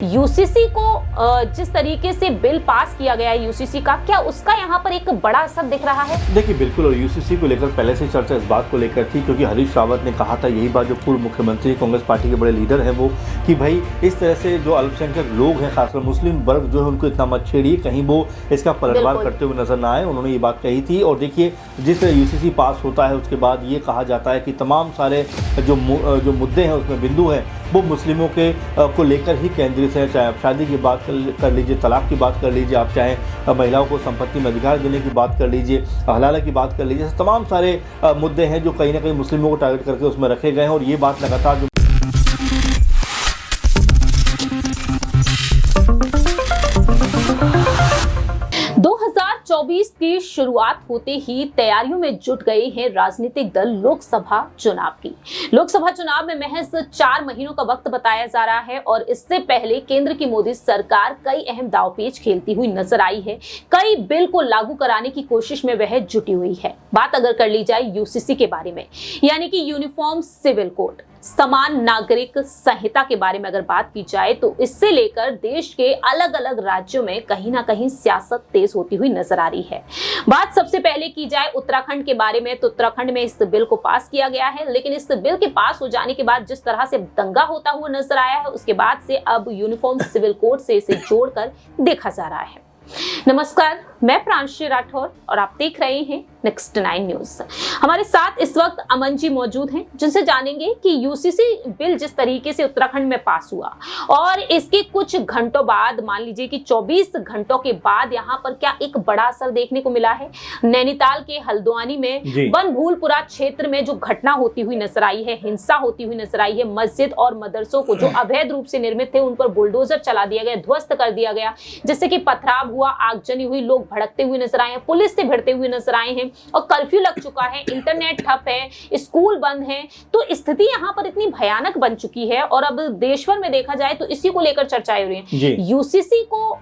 UCC को जिस तरीके से बिल पास किया गया है यूसीसी का, क्या उसका यहाँ पर एक बड़ा असर दिख रहा है? देखिए बिल्कुल, और यूसीसी को लेकर पहले से चर्चा इस बात को लेकर थी क्योंकि हरीश रावत ने कहा था यही बात, जो पूर्व मुख्यमंत्री कांग्रेस पार्टी के बड़े लीडर हैं वो, कि भाई इस तरह से जो अल्पसंख्यक लोग हैं खासकर मुस्लिम वर्ग जो है उनको इतना मत छेड़िए, कहीं वो इसका पलटवार करते हुए नजर ना आए। उन्होंने ये बात कही थी। और देखिए जिस तरह यूसीसी पास होता है उसके बाद ये कहा जाता है कि तमाम सारे जो मुद्दे हैं उसमें बिंदु हैं वो मुस्लिमों के को लेकर ही केंद्रित है। चाहे आप शादी की बात कर लीजिए, तलाक की बात कर लीजिए, आप चाहे महिलाओं को संपत्ति में अधिकार देने की बात कर लीजिए, हलाला की बात कर लीजिए, तमाम सारे मुद्दे हैं जो कहीं ना कहीं मुस्लिमों को टारगेट करके उसमें रखे गए हैं। और ये बात लगातार 2024 की शुरुआत होते ही तैयारियों में जुट गए हैं राजनीतिक दल लोकसभा चुनाव की। लोकसभा चुनाव में महज 4 महीनों का वक्त बताया जा रहा है और इससे पहले केंद्र की मोदी सरकार कई अहम दांवपेच खेलती हुई नजर आई है। कई बिल को लागू कराने की कोशिश में वह जुटी हुई है। बात अगर कर ली जाए यूसीसी के बारे में, यानी कि यूनिफॉर्म सिविल कोड, समान नागरिक संहिता के बारे में अगर बात की जाए तो इससे लेकर देश के अलग अलग राज्यों में कहीं ना कहीं सियासत तेज होती हुई नजर आ रही है। बात सबसे पहले की जाए उत्तराखंड के बारे में, तो उत्तराखंड में इस बिल को पास किया गया है, लेकिन इस बिल के पास हो जाने के बाद जिस तरह से दंगा होता हुआ नजर आया है, उसके बाद से अब यूनिफॉर्म सिविल कोड से इसे जोड़कर देखा जा रहा है। नमस्कार, मैं प्रांशी राठौर और आप देख रहे हैं नेक्स्ट 9 न्यूज। हमारे साथ इस वक्त अमन जी मौजूद हैं, जिनसे जानेंगे कि यूसीसी बिल जिस तरीके से उत्तराखंड में पास हुआ और इसके कुछ घंटों बाद, मान लीजिए कि 24 घंटों के बाद यहाँ पर क्या एक बड़ा असर देखने को मिला है। नैनीताल के हल्द्वानी में बनभूलपुरा क्षेत्र में जो घटना होती हुई नजर आई है, हिंसा होती हुई नजर आई है, मस्जिद और मदरसों को जो अवैध रूप से निर्मित थे उन पर बुलडोजर चला दिया गया, ध्वस्त कर दिया गया, जिससे कि पथराव हुआ, आगजनी हुई, लोग भड़कते हुए नजर आए हैं, पुलिस से भिड़ते हुए नजर आए हैं और कर्फ्यू लग चुका है, इंटरनेट ठप है, स्कूल बंद है। तो स्थिति यहाँ पर इतनी भयानक बन चुकी है और अब देश भर में देखा जाए तो इसी को लेकर चर्चाएं हो रही हैं। यूसीसी को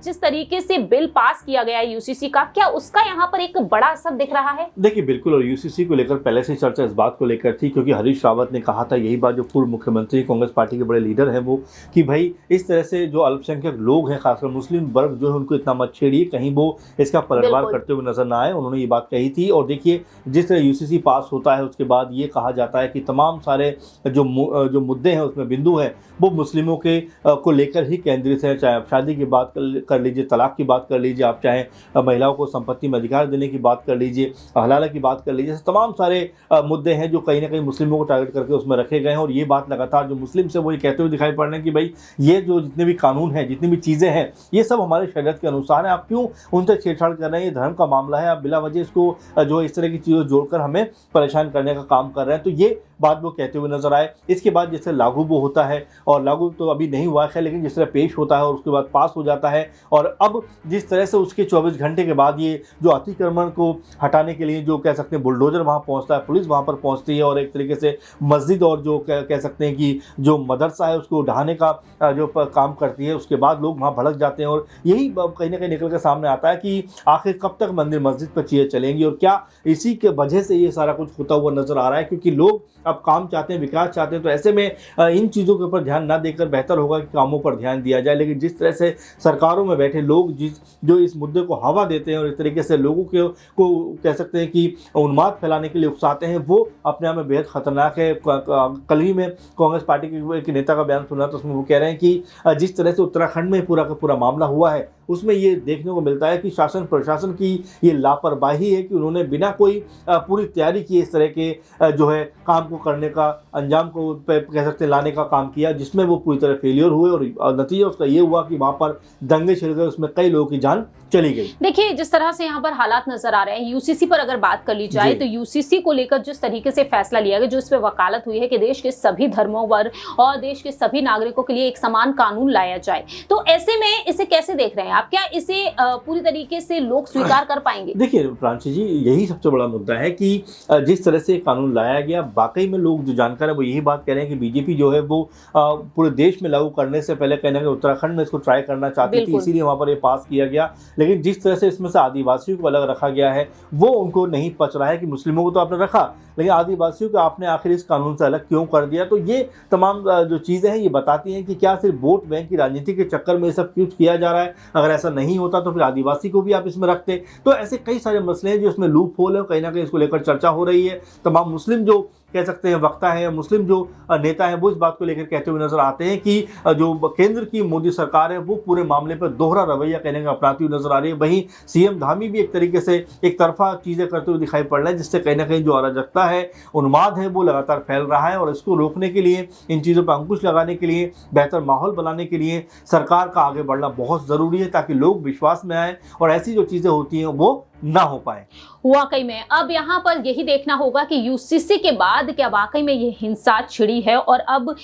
जिस तरीके से बिल पास किया गया है यूसीसी का, क्या उसका यहाँ पर एक बड़ा असर दिख रहा है? देखिए बिल्कुल, और यूसीसी को लेकर पहले से चर्चा इस बात को लेकर थी क्योंकि हरीश रावत ने कहा था यही बात, जो पूर्व मुख्यमंत्री कांग्रेस पार्टी के बड़े लीडर हैं वो, कि भाई इस तरह से जो अल्पसंख्यक लोग हैं खासकर मुस्लिम वर्ग जो है उनको इतना मत छेड़िए, कहीं वो इसका पलटवार करते हुए नजर ना आए। उन्होंने ये बात कही थी। और देखिए जिस तरह यूसीसी पास होता है उसके बाद ये कहा जाता है कि तमाम सारे जो मुद्दे हैं उसमें बिंदु हैं वो मुस्लिमों के को लेकर ही केंद्रित है। चाहे आप शादी की बात कर लीजिए, तलाक की बात कर लीजिए, आप चाहे महिलाओं को संपत्ति में अधिकार देने की बात कर लीजिए, हलाला की बात कर लीजिए, तमाम सारे मुद्दे हैं जो कहीं ना कहीं मुस्लिमों को टारगेट करके उसमें रखे गए हैं। और ये बात लगातार जो मुस्लिम से वो ये कहते हुए दिखाई पड़ रहे हैं कि भाई ये जो जितने भी कानून हैं, जितनी भी चीज़ें हैं, ये सब हमारे शरीयत के अनुसार है, आप क्यों उनसे छेड़छाड़ कर रहे हैं? ये धर्म का मामला है, आप बिला वजह इसको जो इस तरह की चीज़ों जोड़कर हमें परेशान करने का काम कर रहे हैं। तो ये बात वो कहते हुए नजर आए। इसके बाद जैसे लागू वो होता है, और लागू तो अभी नहीं हुआ है, लेकिन जिस तरह पेश होता है और उसके बाद पास हो जाता है, और अब जिस तरह से उसके 24 घंटे के बाद ये जो अतिक्रमण को हटाने के लिए जो कह सकते हैं बुलडोजर वहाँ पहुँचता है, पुलिस वहाँ पर पहुँचती है और एक तरीके से मस्जिद और जो कह सकते हैं कि जो मदरसा है उसको ढहाने का जो काम करती है, उसके बाद लोग वहाँ भड़क जाते हैं। और यही कहीं ना कहीं निकल कर सामने आता है कि आखिर कब तक मंदिर मस्जिद पर चीज़ें चलेंगी और क्या इसी के वजह से ये सारा कुछ होता हुआ नजर आ रहा है। क्योंकि लोग अब काम चाहते हैं, विकास चाहते हैं, तो ऐसे में इन चीज़ों के ऊपर ध्यान ना देकर बेहतर होगा कि कामों पर ध्यान दिया जाए। लेकिन जिस तरह से सरकारों में बैठे लोग जो इस मुद्दे को हवा देते हैं और इस तरीके से लोगों को कह सकते हैं कि उन्माद फैलाने के लिए उकसाते हैं, वो अपने आप में बेहद खतरनाक है। कल ही में कांग्रेस पार्टी के एक नेता का बयान सुना, तो उसमें वो कह रहे हैं कि जिस तरह से उत्तराखंड में पूरा का पूरा मामला हुआ है उसमें ये देखने को मिलता है कि शासन प्रशासन की ये लापरवाही है कि उन्होंने बिना कोई पूरी तैयारी किए इस तरह के जो है काम को करने का, अंजाम को कह सकते हैं लाने का काम किया, जिसमें वो पूरी तरह फेलियर हुए और नतीजा उसका ये हुआ कि वहाँ पर दंगे छिड़ गए, उसमें कई लोगों की जान चली गई। देखिए जिस तरह से यहाँ पर हालात नजर आ रहे हैं, यूसीसी पर अगर बात कर ली जाए तो यूसीसी को लेकर जिस तरीके से फैसला लिया गया, जो इस पर वकालत हुई है कि देश के सभी धर्मों पर और देश के सभी नागरिकों के लिए एक समान कानून लाया जाए, तो ऐसे में इसे कैसे देख रहे हैं आप? क्या इसे पूरी तरीके से लोग स्वीकार कर पाएंगे? देखिए प्रांशी जी, यही सबसे बड़ा मुद्दा है कि जिस तरह से कानून लाया गया वाकई में लोग जो जानकार है वो यही बात कह रहे हैं कि बीजेपी जो है वो पूरे देश में लागू करने से पहले कहीं ना कहीं उत्तराखंड में इसको ट्राई करना चाहती थी, इसीलिए वहाँ पर ये पास किया गया। लेकिन जिस तरह से इसमें से आदिवासियों को अलग रखा गया है वो उनको नहीं पच रहा है कि मुस्लिमों को तो आपने रखा लेकिन आदिवासियों को आपने आखिर इस कानून से अलग क्यों कर दिया। तो ये तमाम जो चीज़ें हैं ये बताती हैं कि क्या सिर्फ वोट बैंक की राजनीति के चक्कर में ये सब कुछ किया जा रहा है। अगर ऐसा नहीं होता तो फिर आदिवासी को भी आप इसमें रखते। तो ऐसे कई सारे मसले हैं जो इसमें लूप होल है, कहीं ना कहीं इसको लेकर चर्चा हो रही है। तमाम मुस्लिम जो कह सकते हैं वक्ता है, मुस्लिम जो नेता हैं वो इस बात को लेकर कहते हुए नजर आते हैं कि जो केंद्र की मोदी सरकार है वो पूरे मामले पर दोहरा रवैया कहने का अपनाती हुई नजर आ रही है। वहीं सीएम धामी भी एक तरीके से एक तरफा चीजें करते हुए दिखाई पड़ रहे हैं, जिससे कहीं ना कहीं जो अराजकता है, उन्माद है, वो लगातार फैल रहा है। और इसको रोकने के लिए, इन चीज़ों पर अंकुश लगाने के लिए, बेहतर माहौल बनाने के लिए सरकार का आगे बढ़ना बहुत ज़रूरी है ताकि लोग विश्वास में आए और ऐसी जो चीज़ें होती हैं वो ना हो पाए। वाकई में अब यहाँ पर यही देखना होगा कि यूसीसी के बाद क्या वाकई में ये हिंसा छिड़ी है। और अब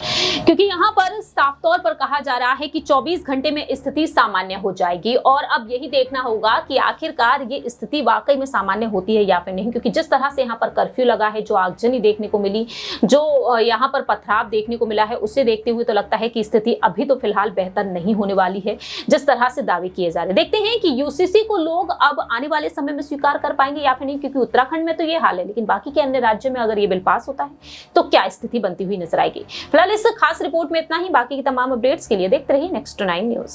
क्योंकि यहाँ पर साफ तौर पर कहा जा रहा है कि 24 घंटे में स्थिति सामान्य हो जाएगी और अब यही देखना होगा कि आखिरकार ये स्थिति वाकई में सामान्य होती है या फिर नहीं। क्योंकि जिस तरह से यहाँ पर कर्फ्यू लगा है, जो आगजनी देखने को मिली, जो यहाँ पर पथराव देखने को मिला है, उसे देखते हुए तो लगता है कि स्थिति अभी तो फिलहाल बेहतर नहीं होने वाली है जिस तरह से दावे किए जा रहे हैं। देखते हैं कि यूसीसी को लोग अब आने वाले समय में स्वीकार कर पाएंगे या फिर नहीं, क्योंकि उत्तराखंड में तो ये हाल है, लेकिन बाकी के अन्य राज्यों में अगर ये बिल पास होता है तो क्या स्थिति बनती हुई नजर आएगी। फिलहाल इस खास रिपोर्ट में इतना ही। बाकी की तमाम अपडेट्स के लिए देखते रहिए नेक्स्ट 9 न्यूज।